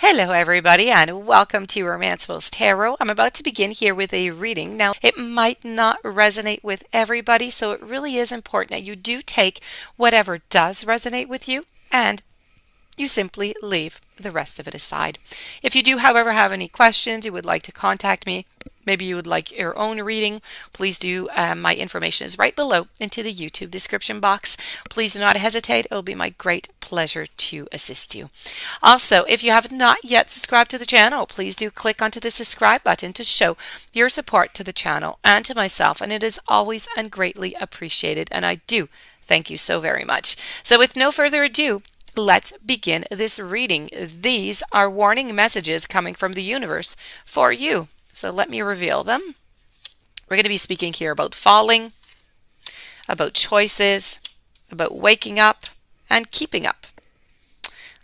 Hello, everybody, and welcome to Romancefuls Tarot. I'm about to begin here with a reading. Now, it might not resonate with everybody, so it really is important that you do take whatever does resonate with you and you simply leave the rest of it aside. If you do, however, have any questions, you would like to contact me, maybe you would like your own reading, please do. My information is right below into the YouTube description box. Please do not hesitate. It will be my great pleasure to assist you. Also, if you have not yet subscribed to the channel, please do click onto the subscribe button to show your support to the channel and to myself, and it is always and greatly appreciated, and I do thank you so very much. So with no further ado, let's begin this reading. These are warning messages coming from the universe for you. So let me reveal them. We're going to be speaking here about falling, about choices, about waking up, and keeping up.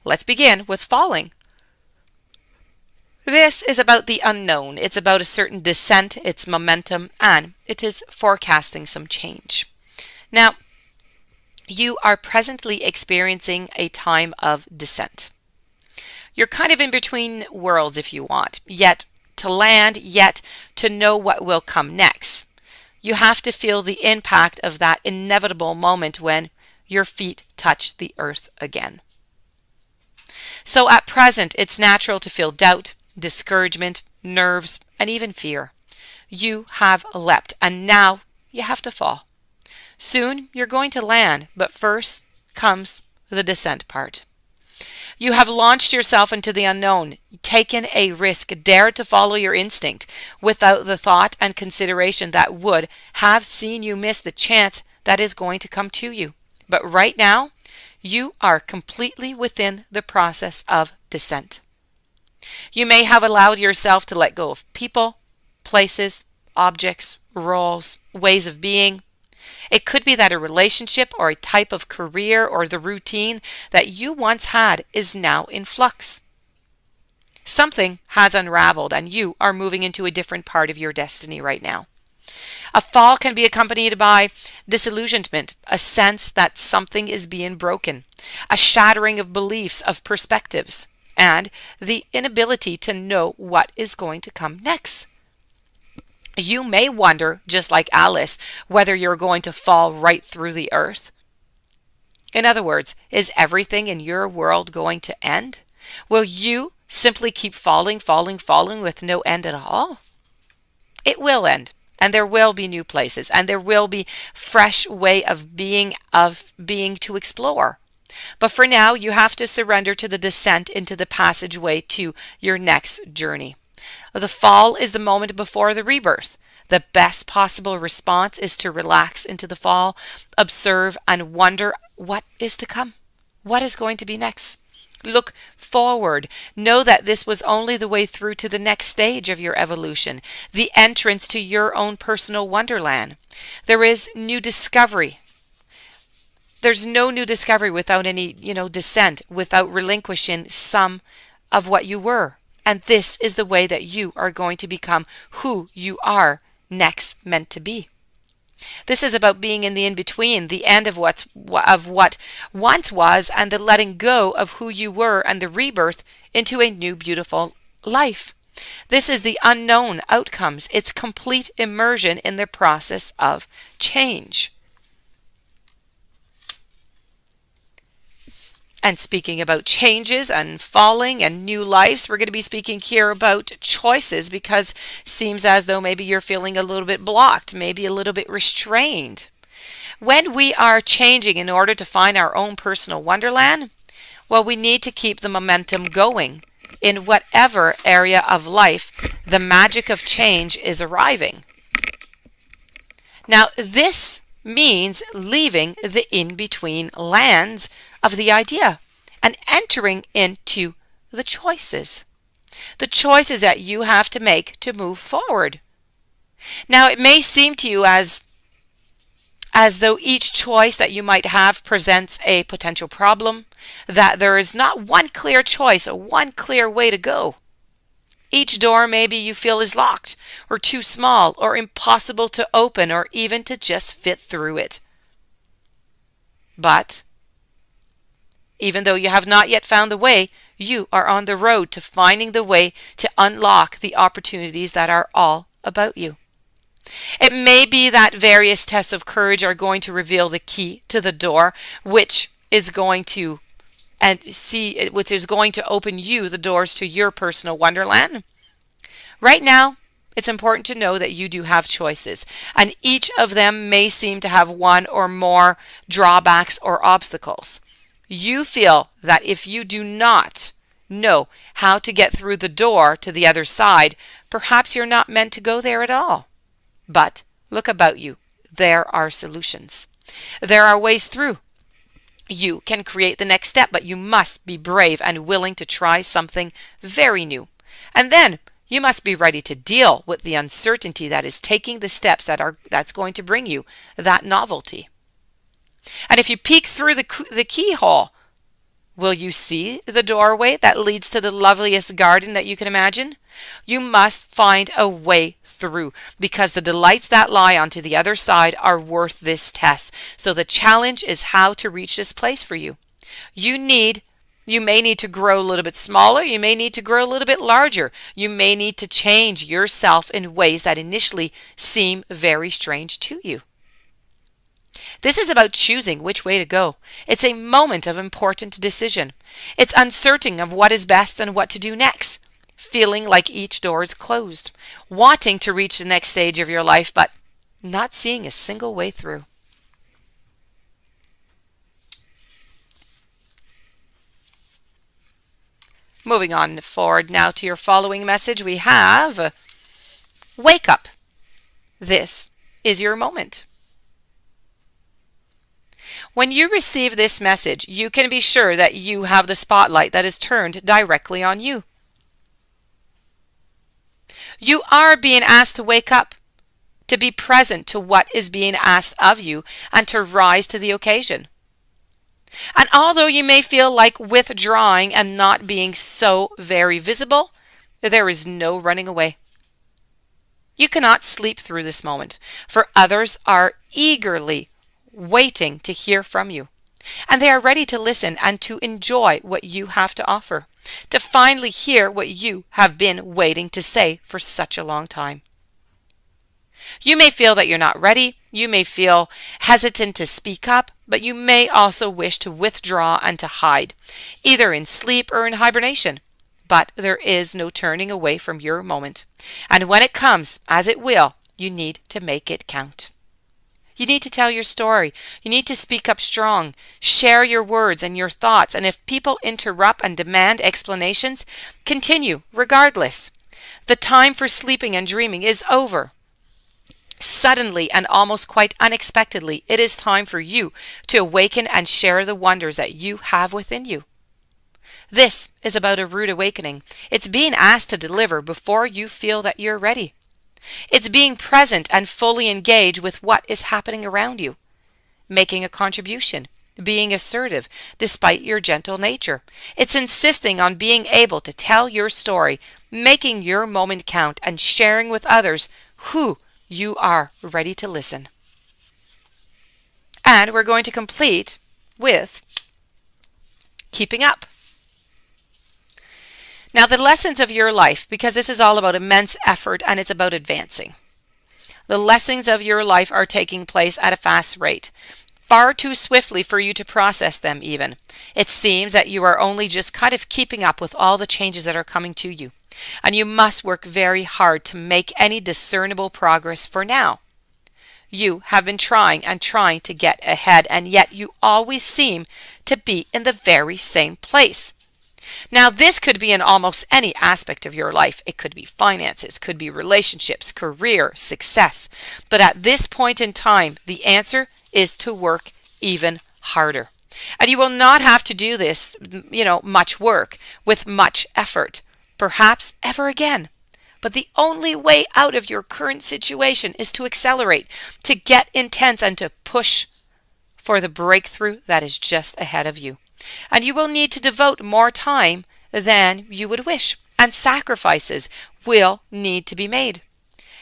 Let's begin with falling. This is about the unknown. It's about a certain descent, its momentum, and it is forecasting some change. Now, you are presently experiencing a time of descent. You're kind of in between worlds, if you want, yet to land, yet to know what will come next. You have to feel the impact of that inevitable moment when your feet touch the earth again. So at present, it's natural to feel doubt, discouragement, nerves, and even fear. You have leapt, and now you have to fall. Soon you're going to land, but first comes the descent part. You have launched yourself into the unknown, taken a risk, dared to follow your instinct without the thought and consideration that would have seen you miss the chance that is going to come to you. But right now, you are completely within the process of descent. You may have allowed yourself to let go of people, places, objects, roles, ways of being. It could be that a relationship or a type of career or the routine that you once had is now in flux. Something has unraveled and you are moving into a different part of your destiny right now. A fall can be accompanied by disillusionment, a sense that something is being broken, a shattering of beliefs, of perspectives, and the inability to know what is going to come next. You may wonder, just like Alice, whether you're going to fall right through the earth. In other words, is everything in your world going to end? Will you simply keep falling with no end at all? It will end, and there will be new places, and there will be fresh way of being to explore. But for now, you have to surrender to the descent into the passageway to your next journey. The fall is the moment before the rebirth. The best possible response is to relax into the fall, observe, and wonder what is to come. What is going to be next? Look forward. Know that this was only the way through to the next stage of your evolution, the entrance to your own personal wonderland. There is new discovery. There's no new discovery without any, descent, without relinquishing some of what you were. And this is the way that you are going to become who you are next meant to be. This is about being in the in-between, the end of what once was, and the letting go of who you were and the rebirth into a new beautiful life. This is the unknown outcomes. It's complete immersion in the process of change. And speaking about changes and falling and new lives, we're going to be speaking here about choices, because it seems as though maybe you're feeling a little bit blocked, maybe a little bit restrained. When we are changing in order to find our own personal wonderland, well, we need to keep the momentum going in whatever area of life the magic of change is arriving. Now, this means leaving the in-between lands of the idea and entering into the choices that you have to make to move forward. Now, it may seem to you as though each choice that you might have presents a potential problem, that there is not one clear choice or one clear way to go. Each door maybe you feel is locked or too small or impossible to open or even to just fit through it. But even though you have not yet found the way, you are on the road to finding the way to unlock the opportunities that are all about you. It may be that various tests of courage are going to reveal the key to the door, which is going to open you the doors to your personal wonderland. Right now, it's important to know that you do have choices, and each of them may seem to have one or more drawbacks or obstacles. You feel that if you do not know how to get through the door to the other side, perhaps you're not meant to go there at all. But look about you. There are solutions. There are ways through. You can create the next step, but you must be brave and willing to try something very new. And then you must be ready to deal with the uncertainty that is taking the steps that's going to bring you that novelty. And if you peek through the keyhole, will you see the doorway that leads to the loveliest garden that you can imagine? You must find a way through, because the delights that lie onto the other side are worth this test. So the challenge is how to reach this place for you. You may need to grow a little bit smaller. You may need to grow a little bit larger. You may need to change yourself in ways that initially seem very strange to you. This is about choosing which way to go. It's a moment of important decision. It's uncertain of what is best and what to do next. Feeling like each door is closed. Wanting to reach the next stage of your life, but not seeing a single way through. Moving on forward now to your following message, we have wake up. This is your moment. When you receive this message, you can be sure that you have the spotlight that is turned directly on you. You are being asked to wake up, to be present to what is being asked of you, and to rise to the occasion. And although you may feel like withdrawing and not being so very visible, there is no running away. You cannot sleep through this moment, for others are eagerly waiting to hear from you. And they are ready to listen and to enjoy what you have to offer, to finally hear what you have been waiting to say for such a long time. You may feel that you're not ready. You may feel hesitant to speak up, but you may also wish to withdraw and to hide, either in sleep or in hibernation. But there is no turning away from your moment. And when it comes, as it will, you need to make it count. You need to tell your story. You need to speak up strong. Share your words and your thoughts. And if people interrupt and demand explanations, continue regardless. The time for sleeping and dreaming is over. Suddenly and almost quite unexpectedly, it is time for you to awaken and share the wonders that you have within you. This is about a rude awakening. It's being asked to deliver before you feel that you're ready. It's being present and fully engaged with what is happening around you, making a contribution, being assertive despite your gentle nature. It's insisting on being able to tell your story, making your moment count, and sharing with others who you are ready to listen. And we're going to complete with keeping up. Now, the lessons of your life, because this is all about immense effort and it's about advancing. The lessons of your life are taking place at a fast rate, far too swiftly for you to process them even. It seems that you are only just kind of keeping up with all the changes that are coming to you. And you must work very hard to make any discernible progress for now. You have been trying to get ahead, and yet you always seem to be in the very same place. Now, this could be in almost any aspect of your life. It could be finances, could be relationships, career, success. But at this point in time, the answer is to work even harder. And you will not have to do this, much work with much effort, perhaps ever again. But the only way out of your current situation is to accelerate, to get intense, and to push for the breakthrough that is just ahead of you. And you will need to devote more time than you would wish, and sacrifices will need to be made.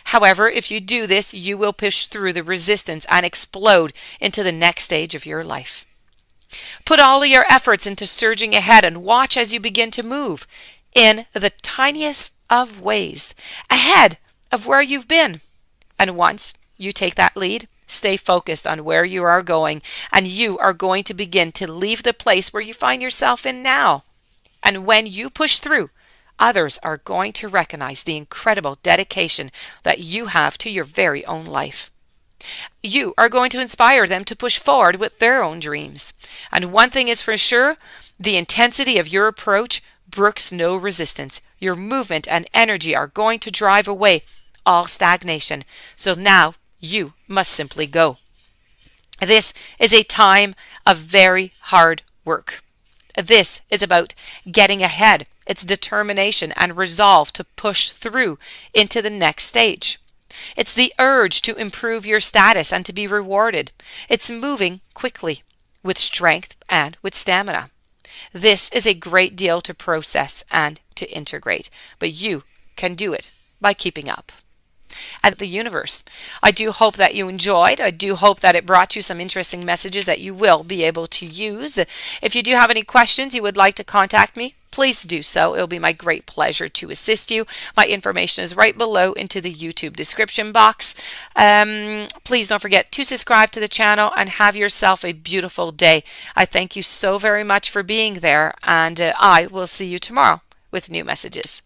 However, if you do this, you will push through the resistance and explode into the next stage of your life. Put all of your efforts into surging ahead and watch as you begin to move in the tiniest of ways ahead of where you've been. And once you take that lead, stay focused on where you are going, and you are going to begin to leave the place where you find yourself in now. And when you push through, others are going to recognize the incredible dedication that you have to your very own life. You are going to inspire them to push forward with their own dreams. And one thing is for sure, the intensity of your approach brooks no resistance. Your movement and energy are going to drive away all stagnation. So now you must simply go. This is a time of very hard work. This is about getting ahead. It's determination and resolve to push through into the next stage. It's the urge to improve your status and to be rewarded. It's moving quickly, with strength and with stamina. This is a great deal to process and to integrate, but you can do it by keeping up. At the universe, I do hope that you enjoyed. I do hope that it brought you some interesting messages that you will be able to use. If you do have any questions you would like to contact me, please do so. It'll be my great pleasure to assist you. My information is right below into the YouTube description box. Please don't forget to subscribe to the channel and have yourself a beautiful day. I thank you so very much for being there, and I will see you tomorrow with new messages.